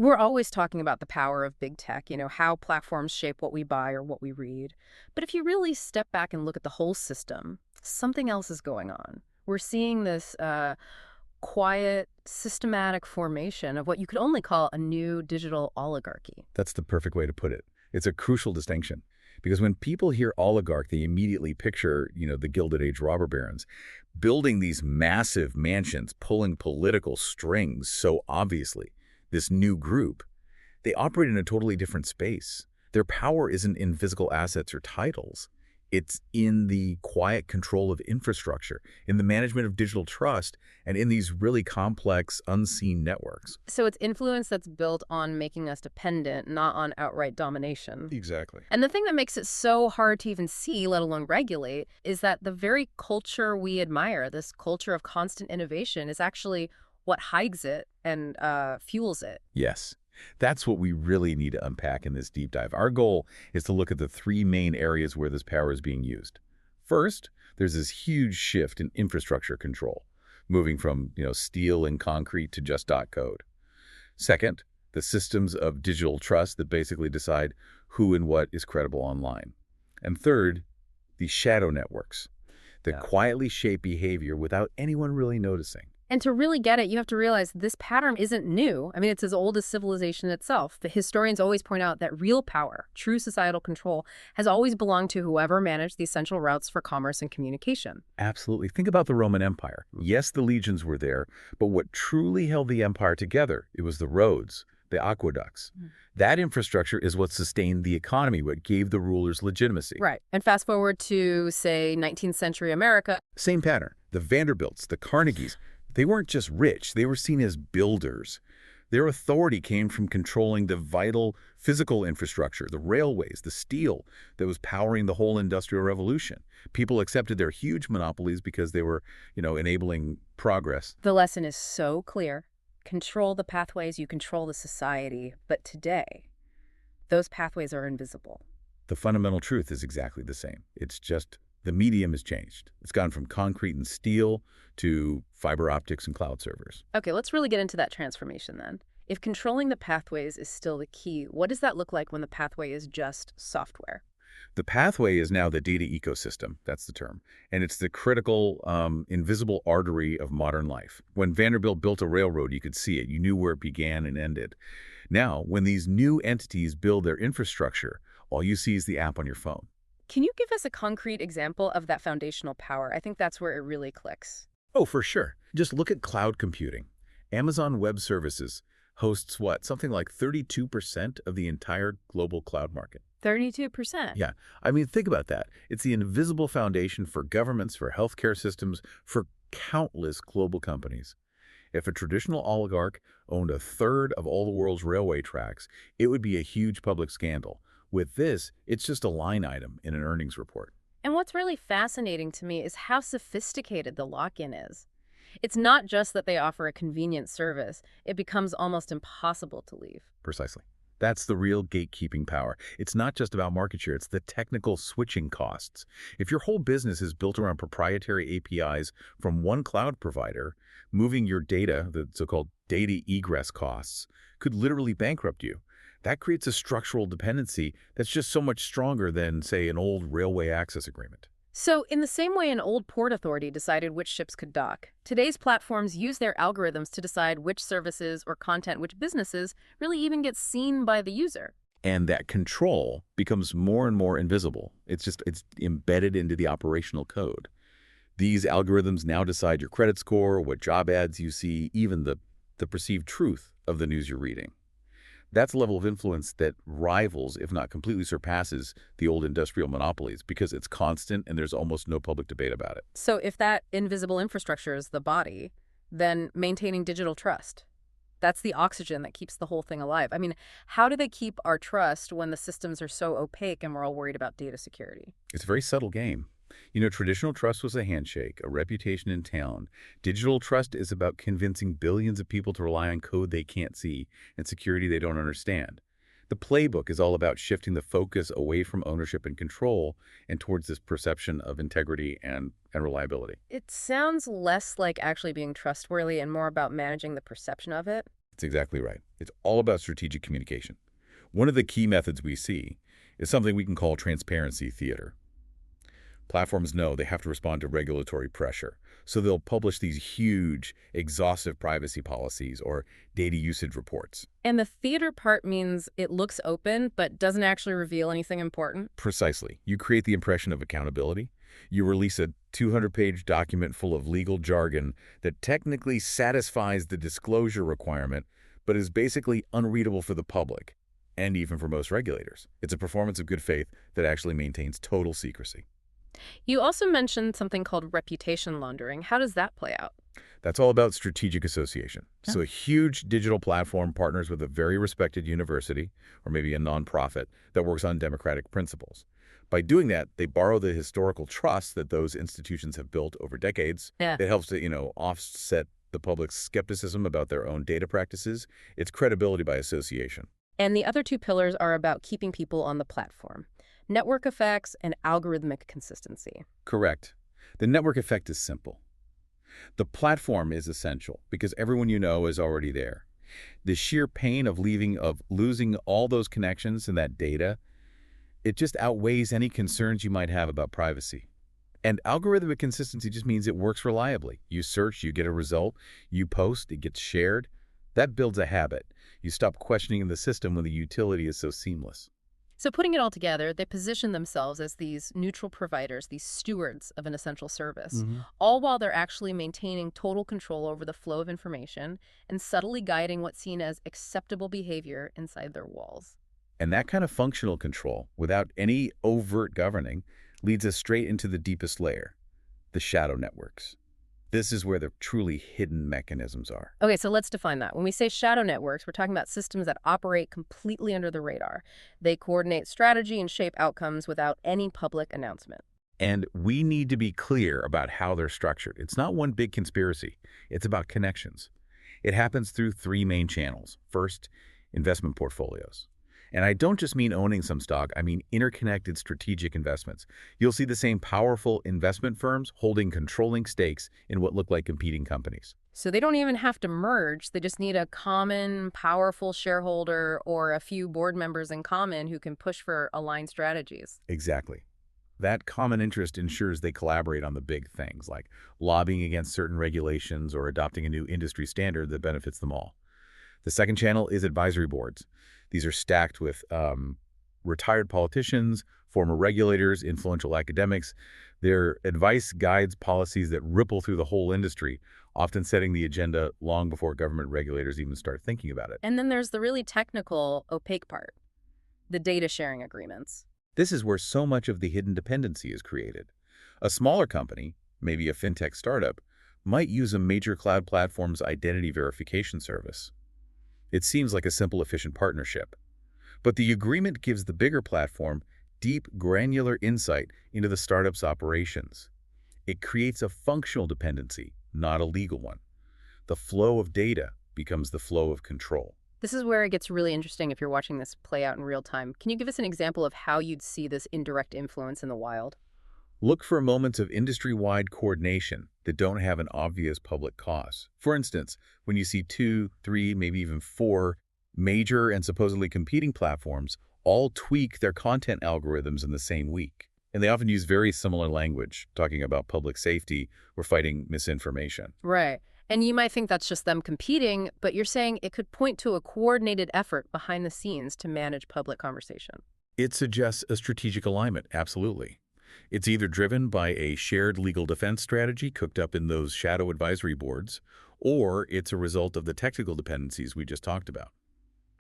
We're always talking about the power of big tech, how platforms shape what we buy or what we read. But if you really step back and look at the whole system, something else is going on. We're seeing this quiet, systematic formation of what you could only call a new digital oligarchy. That's the perfect way to put it. It's a crucial distinction. Because when people hear oligarch, they immediately picture, the Gilded Age robber barons building these massive mansions, pulling political strings so obviously. This new group, they operate in a totally different space. Their power isn't in physical assets or titles. It's in the quiet control of infrastructure, in the management of digital trust, and in these really complex, unseen networks. So it's influence that's built on making us dependent, not on outright domination. Exactly. And the thing that makes it so hard to even see, let alone regulate, is that the very culture we admire, this culture of constant innovation, is actually what hides it and fuels it. Yes. That's what we really need to unpack in this deep dive. Our goal is to look at the three main areas where this power is being used. First, there's this huge shift in infrastructure control, moving from, steel and concrete to just .code. Second, the systems of digital trust that basically decide who and what is credible online. And third, the shadow networks that quietly shape behavior without anyone really noticing. And to really get it, you have to realize this pattern isn't new. I mean, it's as old as civilization itself. The historians always point out that real power, true societal control, has always belonged to whoever managed the essential routes for commerce and communication. Absolutely. Think about the Roman Empire. Yes, the legions were there, but what truly held the empire together, it was the roads, the aqueducts. That infrastructure is what sustained the economy, what gave the rulers legitimacy. Right. And fast forward to, say, 19th century America. Same pattern. The Vanderbilts, the Carnegies, they weren't just rich, they were seen as builders. Their authority came from controlling the vital physical infrastructure, the railways, the steel that was powering the whole Industrial Revolution. People accepted their huge monopolies because they were, enabling progress. The lesson is so clear. Control the pathways, you control the society. But today, those pathways are invisible. The fundamental truth is exactly the same. It's just the medium has changed. It's gone from concrete and steel to fiber optics and cloud servers. Okay, let's really get into that transformation then. If controlling the pathways is still the key, what does that look like when the pathway is just software? The pathway is now the data ecosystem, that's the term, and it's the critical, invisible artery of modern life. When Vanderbilt built a railroad, you could see it. You knew where it began and ended. Now, when these new entities build their infrastructure, all you see is the app on your phone. Can you give us a concrete example of that foundational power? I think that's where it really clicks. Oh, for sure. Just look at cloud computing. Amazon Web Services hosts something like 32% of the entire global cloud market. 32%? Yeah. I mean, think about that. It's the invisible foundation for governments, for healthcare systems, for countless global companies. If a traditional oligarch owned a third of all the world's railway tracks, it would be a huge public scandal. With this, it's just a line item in an earnings report. And what's really fascinating to me is how sophisticated the lock-in is. It's not just that they offer a convenient service. It becomes almost impossible to leave. Precisely. That's the real gatekeeping power. It's not just about market share, it's the technical switching costs. If your whole business is built around proprietary APIs from one cloud provider, moving your data, the so-called data egress costs, could literally bankrupt you. That creates a structural dependency that's just so much stronger than, say, an old railway access agreement. So in the same way an old port authority decided which ships could dock, today's platforms use their algorithms to decide which services or content, which businesses really even get seen by the user. And that control becomes more and more invisible. It's embedded into the operational code. These algorithms now decide your credit score, what job ads you see, even the perceived truth of the news you're reading. That's a level of influence that rivals, if not completely surpasses, the old industrial monopolies because it's constant and there's almost no public debate about it. So if that invisible infrastructure is the body, then maintaining digital trust, that's the oxygen that keeps the whole thing alive. I mean, how do they keep our trust when the systems are so opaque and we're all worried about data security? It's a very subtle game. Traditional trust was a handshake, a reputation in town. Digital trust is about convincing billions of people to rely on code they can't see and security they don't understand. The playbook is all about shifting the focus away from ownership and control and towards this perception of integrity and reliability. It sounds less like actually being trustworthy and more about managing the perception of it. That's exactly right. It's all about strategic communication. One of the key methods we see is something we can call transparency theater. Platforms know they have to respond to regulatory pressure, so they'll publish these huge, exhaustive privacy policies or data usage reports. And the theater part means it looks open, but doesn't actually reveal anything important? Precisely. You create the impression of accountability. You release a 200-page document full of legal jargon that technically satisfies the disclosure requirement, but is basically unreadable for the public, and even for most regulators. It's a performance of good faith that actually maintains total secrecy. You also mentioned something called reputation laundering. How does that play out? That's all about strategic association. Yeah. So a huge digital platform partners with a very respected university, or maybe a nonprofit, that works on democratic principles. By doing that, they borrow the historical trust that those institutions have built over decades. Yeah. It helps to, offset the public's skepticism about their own data practices. It's credibility by association. And the other two pillars are about keeping people on the platform. Network effects and algorithmic consistency. Correct. The network effect is simple. The platform is essential because everyone you know is already there. The sheer pain of losing all those connections and that data, it just outweighs any concerns you might have about privacy. And algorithmic consistency just means it works reliably. You search, you get a result, you post, it gets shared. That builds a habit. You stop questioning the system when the utility is so seamless. So putting it all together, they position themselves as these neutral providers, these stewards of an essential service, all while they're actually maintaining total control over the flow of information and subtly guiding what's seen as acceptable behavior inside their walls. And that kind of functional control, without any overt governing, leads us straight into the deepest layer, the shadow networks. This is where the truly hidden mechanisms are. Okay, so let's define that. When we say shadow networks, we're talking about systems that operate completely under the radar. They coordinate strategy and shape outcomes without any public announcement. And we need to be clear about how they're structured. It's not one big conspiracy. It's about connections. It happens through three main channels. First, investment portfolios. And I don't just mean owning some stock, I mean interconnected strategic investments. You'll see the same powerful investment firms holding controlling stakes in what look like competing companies. So they don't even have to merge. They just need a common, powerful shareholder or a few board members in common who can push for aligned strategies. Exactly. That common interest ensures they collaborate on the big things, like lobbying against certain regulations or adopting a new industry standard that benefits them all. The second channel is advisory boards. These are stacked with retired politicians, former regulators, influential academics. Their advice guides policies that ripple through the whole industry, often setting the agenda long before government regulators even start thinking about it. And then there's the really technical, opaque part, the data sharing agreements. This is where so much of the hidden dependency is created. A smaller company, maybe a fintech startup, might use a major cloud platform's identity verification service. It seems like a simple, efficient partnership. But the agreement gives the bigger platform deep, granular insight into the startup's operations. It creates a functional dependency, not a legal one. The flow of data becomes the flow of control. This is where it gets really interesting if you're watching this play out in real time. Can you give us an example of how you'd see this indirect influence in the wild? Look for moments of industry-wide coordination that don't have an obvious public cause. For instance, when you see 2, 3, maybe even 4 major and supposedly competing platforms all tweak their content algorithms in the same week. And they often use very similar language, talking about public safety or fighting misinformation. Right. And you might think that's just them competing, but you're saying it could point to a coordinated effort behind the scenes to manage public conversation. It suggests a strategic alignment, absolutely. It's either driven by a shared legal defense strategy cooked up in those shadow advisory boards, or it's a result of the technical dependencies we just talked about.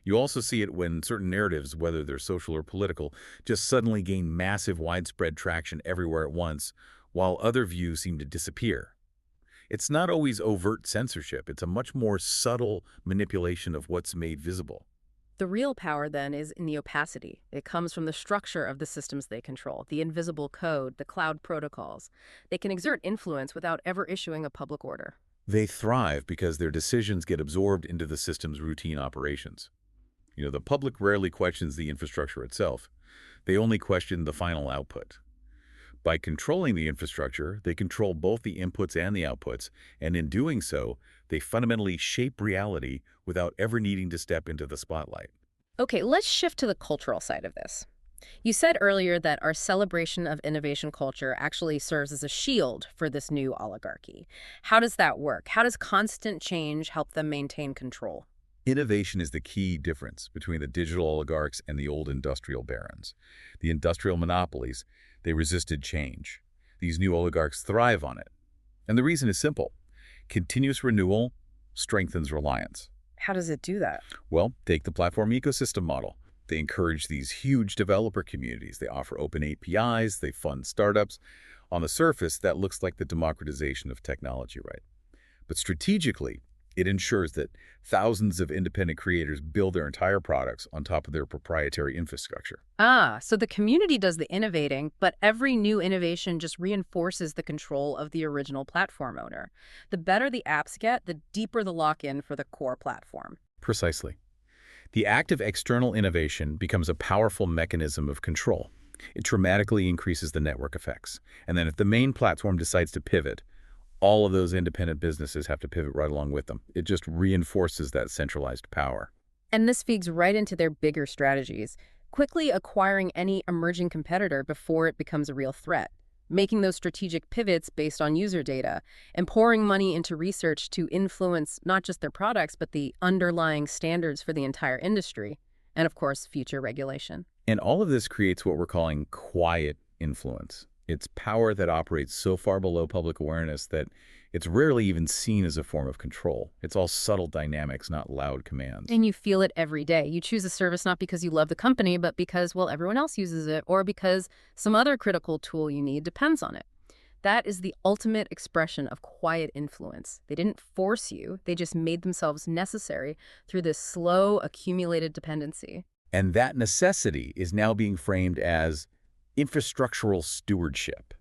You also see it when certain narratives, whether they're social or political, just suddenly gain massive widespread traction everywhere at once, while other views seem to disappear. It's not always overt censorship. It's a much more subtle manipulation of what's made visible. The real power, then, is in the opacity. It comes from the structure of the systems they control, the invisible code, the cloud protocols. They can exert influence without ever issuing a public order. They thrive because their decisions get absorbed into the system's routine operations. The public rarely questions the infrastructure itself. They only question the final output. By controlling the infrastructure, they control both the inputs and the outputs, and in doing so, they fundamentally shape reality without ever needing to step into the spotlight. Okay, let's shift to the cultural side of this. You said earlier that our celebration of innovation culture actually serves as a shield for this new oligarchy. How does that work? How does constant change help them maintain control? Innovation is the key difference between the digital oligarchs and the old industrial barons. The industrial monopolies, they resisted change. These new oligarchs thrive on it. And the reason is simple. Continuous renewal strengthens reliance. How does it do that? Well, take the platform ecosystem model. They encourage these huge developer communities. They offer open APIs. They fund startups. On the surface, that looks like the democratization of technology, right? But strategically, it ensures that thousands of independent creators build their entire products on top of their proprietary infrastructure. So the community does the innovating, but every new innovation just reinforces the control of the original platform owner. The better the apps get, the deeper the lock-in for the core platform. Precisely. The act of external innovation becomes a powerful mechanism of control. It dramatically increases the network effects. And then if the main platform decides to pivot, all of those independent businesses have to pivot right along with them. It just reinforces that centralized power. And this feeds right into their bigger strategies, quickly acquiring any emerging competitor before it becomes a real threat, making those strategic pivots based on user data, and pouring money into research to influence not just their products, but the underlying standards for the entire industry, and of course, future regulation. And all of this creates what we're calling quiet influence. It's power that operates so far below public awareness that it's rarely even seen as a form of control. It's all subtle dynamics, not loud commands. And you feel it every day. You choose a service not because you love the company, but because, well, everyone else uses it, or because some other critical tool you need depends on it. That is the ultimate expression of quiet influence. They didn't force you. They just made themselves necessary through this slow, accumulated dependency. And that necessity is now being framed as infrastructural stewardship.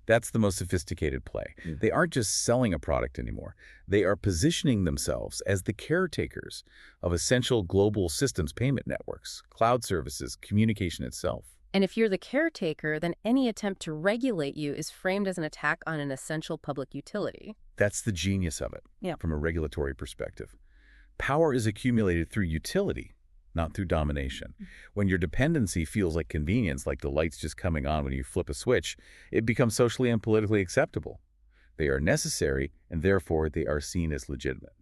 That's the most sophisticated play. They aren't just selling a product anymore. They are positioning themselves as the caretakers of essential global systems payment networks, cloud services, communication itself. And if you're the caretaker, then any attempt to regulate you is framed as an attack on an essential public utility. That's the genius of it, from a regulatory perspective. Power is accumulated through utility, not through domination. When your dependency feels like convenience, like the lights just coming on when you flip a switch, it becomes socially and politically acceptable. They are necessary, and therefore they are seen as legitimate.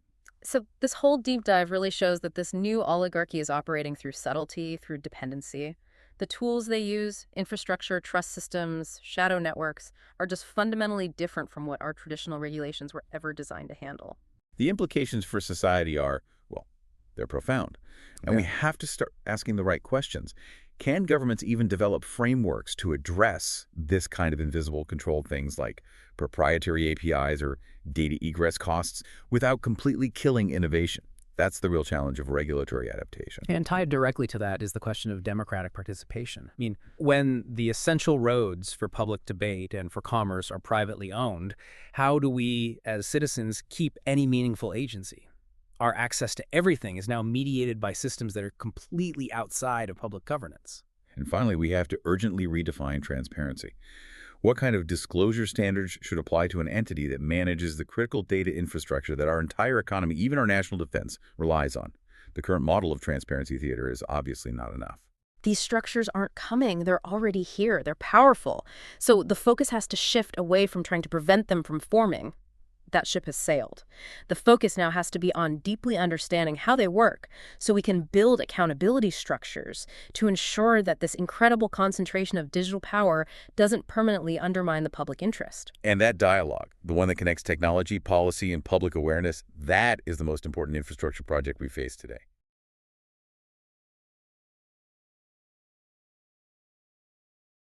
So this whole deep dive really shows that this new oligarchy is operating through subtlety, through dependency. The tools they use, infrastructure, trust systems, shadow networks, are just fundamentally different from what our traditional regulations were ever designed to handle. The implications for society are, well, they're profound. And we have to start asking the right questions. Can governments even develop frameworks to address this kind of invisible controlled things like proprietary APIs or data egress costs without completely killing innovation? That's the real challenge of regulatory adaptation. And tied directly to that is the question of democratic participation. I mean, when the essential roads for public debate and for commerce are privately owned, how do we, as citizens, keep any meaningful agency? Our access to everything is now mediated by systems that are completely outside of public governance. And finally, we have to urgently redefine transparency. What kind of disclosure standards should apply to an entity that manages the critical data infrastructure that our entire economy, even our national defense, relies on? The current model of transparency theater is obviously not enough. These structures aren't coming. They're already here. They're powerful. So the focus has to shift away from trying to prevent them from forming. That ship has sailed. The focus now has to be on deeply understanding how they work so we can build accountability structures to ensure that this incredible concentration of digital power doesn't permanently undermine the public interest. And that dialogue, the one that connects technology, policy, and public awareness, that is the most important infrastructure project we face today.